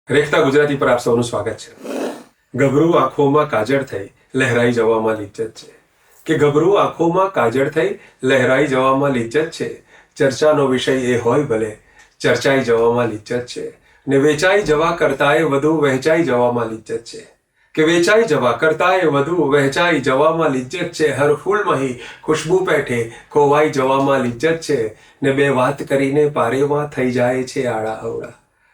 રેખતા ગુજરાતી પર આપ સૌનું સ્વાગત છે। ગભરું આંખોમાં કાજળ થઈ લહેરાઈ જવામાં લિજ્જત છે કે ગભરું આંખોમાં કાજળ થઈ લહેરાઈ જવામાં લિજ્જત છે। ચર્ચાનો વિષય એ હોય ભલે ચર્ચાઈ જવામાં લિજ્જત છે ને વેચાઈ જવા કરતાંય વધુ વહેંચાઈ જવામાં લિજ્જત છે કે વેચાઈ જવા કરતાંય વધુ વહેંચાઈ જવામાં લિજ્જત છે। હર ફૂલમહી ખુશ્બુ પેઠે ખોવાઈ જવામાં લિજ્જત છે ને બે વાત કરીને પારેમાં થઈ જાય છે આડા અવડા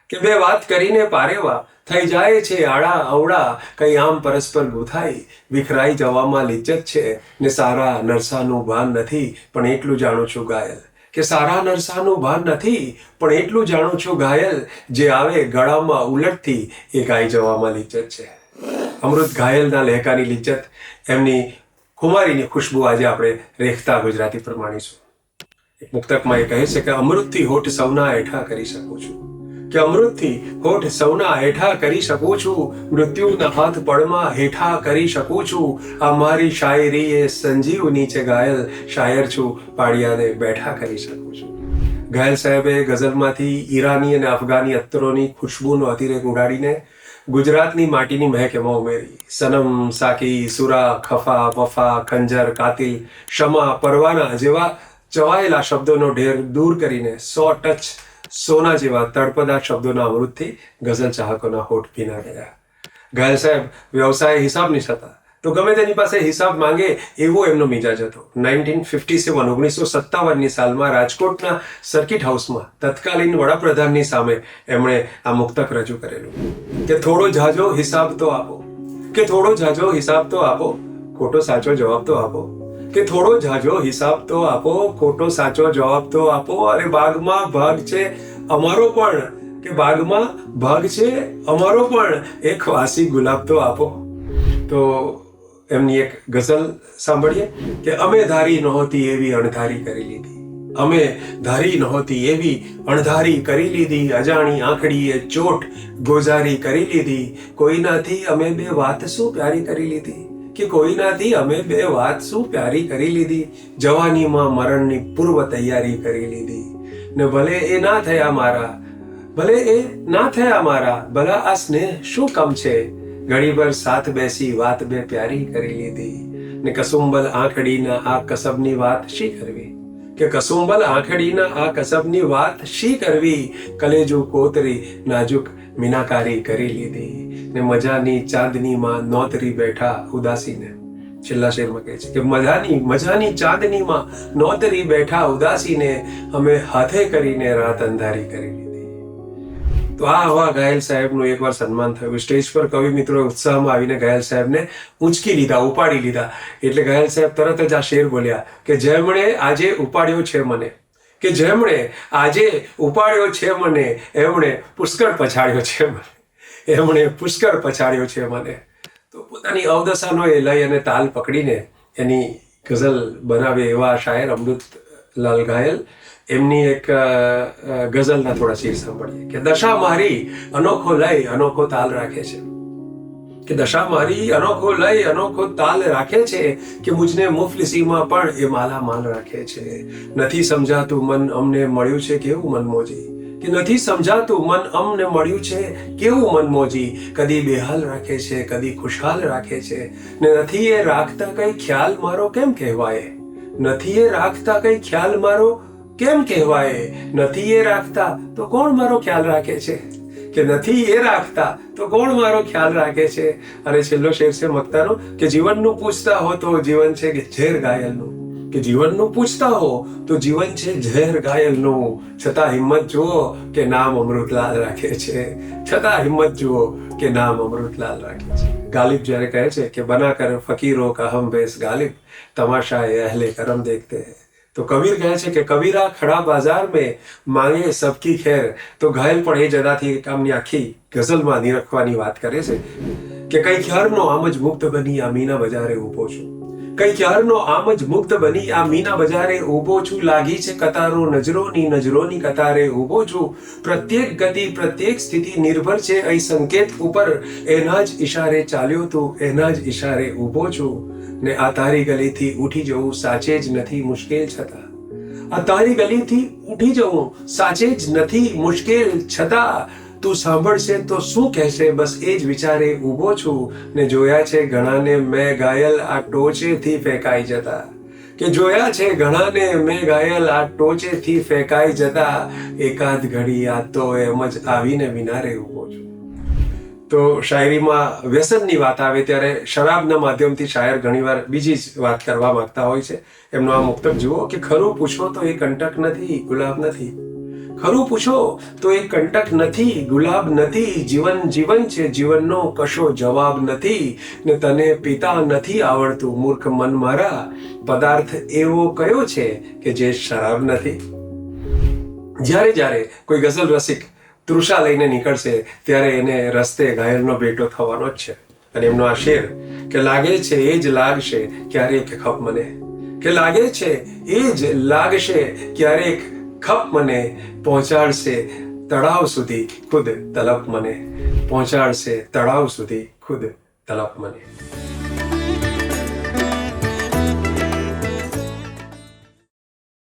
કે બે વાત કરીને પારેવા થઈ જાય છે આડા અવડા કઈ આમ પરસ્પર ગૂંથાઈ વિખરાઈ જવામાં લિજ્જત છે ને સારા નરસાનું ભાન નથી પણ એટલું જાણું છું ઘાયલ કે સારા નરસાનું ભાન નથી પણ એટલું જાણું છું ઘાયલ જે આવે ગળામાં ઉલટથી એ ગાઈ જવામાં લિજ્જત છે। અમૃત ઘાયલના લહેકાની લિજ્જત એમની ખુમારીની ખુશ્બુ આજે આપણે રેખતા ગુજરાતી પર માણીશું। એક મુક્તકમાં એ કહે છે કે અમૃતથી હોઠ સૌના હેઠા કરી શકું છું કે અમૃતથી હોઠ સૌના હેઠા કરી શકું છું મૃત્યુના હાથ પડમાં હેઠા કરી શકું છું આ મારી શાયરી એ સંજીવની છે ઘાયલ શાયર છું પાડિયાને બેઠા કરી શકું છું। ઘાયલ સાહેબે ગઝલમાંથી ઈરાની અને અફઘાની અત્તરોની ખુશ્બુનો અતિરેક ઉડાડીને ગુજરાતની માટીની મહેક એમાં ઉમેરી। સનમ, સાકી, સુરા, ખફા, વફા, ખંજર, કાતિલ, શમા, પરવાના જેવા ચવાયેલા શબ્દોનો ઢેર દૂર કરીને 100 ટચ સોના જેવા તળપદા શબ્દોના અમૃતથી ગઝલ ચાહકોના હોઠ ભીના ગયા। ઘાયલ સાહેબ વ્યવસાય હિસાબની હતા તો ગમે તેની પાસે હિસાબ માંગે એવો એમનો મિજાજ હતો। 1957 સાલમાં રાજકોટના સર્કિટ હાઉસમાં તત્કાલીન વડાપ્રધાનની સામે એમણે આ મુક્તક રજૂ કરેલું કે થોડો ઝાઝો હિસાબ તો આપો કે થોડો ઝાઝો હિસાબ તો આપો ખોટો સાચો જવાબ તો આપો કે થોડો ઝાઝો હિસાબ તો આપો ખોટો સાચો જવાબ તો આપો અરે બાગમાં ભાગ છે અમારો પણ કે બાગમાં ભાગ છે અમારો પણ એક વાસી ગુલાબ તો આપો। તો એમની એક ગઝલ સાંભળીએ કે અમે ધારી નહોતી એવી અણધારી કરી લીધી અમે ધારી નહોતી એવી અણધારી કરી લીધી અજાણી આંખડીએ ચોટ ગોઝારી કરી લીધી કોઈનાથી અમે બે વાત શું પ્યારી કરી લીધી કે કોઈનાથી અમે બે વાત શું પ્યારી કરી લીધી જવાનીમાં મરણની પૂર્વ તૈયારી કરી લીધી ને ભલે એ ના થયા મારા ભલા આ સ્નેહ શું કમ છે ઘડીભર સાથ બેસી વાત બે પ્યારી કરી લીધી ને કસુંબલ આંખડીના આ કસબની વાત શી કરવી કે કસુંબલ આંખડીના આ કસબની વાત શી કરવી કલેજુ કોતરી નાજુક મીનાકારી કરી લીધી ને મજાની ચાંદનીમાં નોતરી બેઠા ઉદાસીને છેલ્લા શેરમાં કહે છે કે મજાની ચાંદનીમાં નોતરી બેઠા ઉદાસીને અમે હાથે કરીને રાત અંધારી કરી લીધી। તો આ હવા ઘાયલ સાહેબનું એકવાર સન્માન થયું। સ્ટેજ પર કવિ મિત્રો ઉત્સાહમાં આવીને ઘાયલ સાહેબને ઊંચકી લીધા ઉપાડી લીધા એટલે ઘાયલ સાહેબ તરત જ આ શેર બોલ્યા કે જેમણે આજે ઉપાડ્યો છે મને કે જેમણે આજે ઉપાડ્યો છે મને એમણે પુષ્કળ પછાડ્યો છે મને એમણે પુષ્કળ પછાડ્યો છે મને। તો પોતાની અવદશાનો એ લય અને તાલ પકડીને એની ગઝલ બનાવે એવા શાયર અમૃતલાલ ઘાયલ એમની એક ગઝલના થોડા શેર સાંભળીએ કે દશા મારી અનોખો લય અનોખો તાલ રાખે છે કે દશા મારી અનોખો લય અનોખો તાલ રાખે છે કે મુજને મુફલિસીમાં પણ એ માલામાલ રાખે છે નથી સમજાતું મન અમને મળ્યું છે કેવું મનમોજી કે નથી સમજાતું મન અમને મળ્યું છે કેવું મનમોજી કદી બેહાલ રાખે છે કદી ખુશહાલ રાખે છે ને નથી એ રાખતા કઈ ખ્યાલ મારો કેમ કહેવાય નથી એ રાખતા કઈ ખ્યાલ મારો કેમ કહેવાય નથી એ રાખતા તો કોણ મારો ખ્યાલ રાખે છે કે નથી એ રાખતા તો કોણ મારો ખ્યાલ રાખે છે। અને છેલ્લો શેર છે મક્તાનો કે જીવનનું પૂછતા હો તો જીવન છે કે ઝેર ઘાયલનું કે જીવનનું પૂછતા હો તો જીવન છે ઝેર ઘાયલનું છતાં હિંમત જુઓ કે નામ અમૃતલાલ રાખે છે છતાં હિંમત જુઓ કે નામ અમૃતલાલ રાખે છે। ગાલિબ જ્યારે કહે છે કે બના કર ફકીરો કા હમ બેસ ગાલિબ તમાશા એ અહલે કરમ દેખતે હૈ તો કબીર કહે છે કે કબીરા ખડા બાજાર મેં માંગે સબકી ખેર તો ઘાયલ પણ એ જદાથી કામની આખી ગઝલમાં નિરખવાની વાત કરે છે કે કઈ ખ્યારનો આમ જ મુક્ત બની આ મીના બજારે ઊભો છું કઈ ખ્યારનો આમ જ મુક્ત બની આ મીના બજારે ઊભો છું લાગી છે કતારો નજરોની કતારે ઊભો છું પ્રત્યેક ગતિ પ્રત્યેક સ્થિતિ નિર્ભર છે અહીં સંકેત ઉપર એના જ ઈશારે ચાલ્યો તું એના જ ઈશારે ઊભો છું ને આ તારી ગલીથી ઉઠી જવું સાચે જ નથી મુશ્કેલ છતાં આ તારી ગલીથી ઉઠી જવું સાચે જ નથી મુશ્કેલ છતાં તું સાંભળશે તો શું કહેશે, બસ એ જ વિચારે ઊભો છું. ને જોયા છે ઘણાને મેં ઘાયલ આ ટોચેથી ફેંકાઈ જતા, કે જોયા છે ઘણાને મેં ઘાયલ આ ટોચેથી ફેંકાઈ જતા. એકાદ ઘડી આ તો એમ જ આવીને વિનારે ઊભો છું. તો શાયરીમાં વ્યસનની વાત આવે ત્યારે શરાબના માધ્યમથી શાયર ઘણીવાર બીજી જ વાત કરવા માંગતા હોય છે. એમનો આ મુક્તક જુઓ કે ખરું પૂછો તો એ કંટક નથી, ગુલાબ નથી. ખરું પૂછો તો એ કંટક નથી, ગુલાબ નથી. જીવન જીવન છે, જીવનનો કશો જવાબ નથી. ને તને પિતા નથી આવડતું મૂર્ખ મન મારા, પદાર્થ એવો કયો છે કે જે શરાબ નથી. જ્યારે કોઈ ગઝલ રસિક તૃષા લઈને નીકળશે ત્યારે એને રસ્તે ઘાયલનો ભેટો થવાનો જ છે. અને એમનો આ શેર કે લાગે છે એ જ લાગશે ક્યારેક ખપ મને, કે લાગે છે એ જ લાગશે ક્યારેક ખપ મને. પહોંચાડશે તળાવ સુધી ખુદ તલપ મને, પહોંચાડશે તળાવ સુધી ખુદ તલપ મને.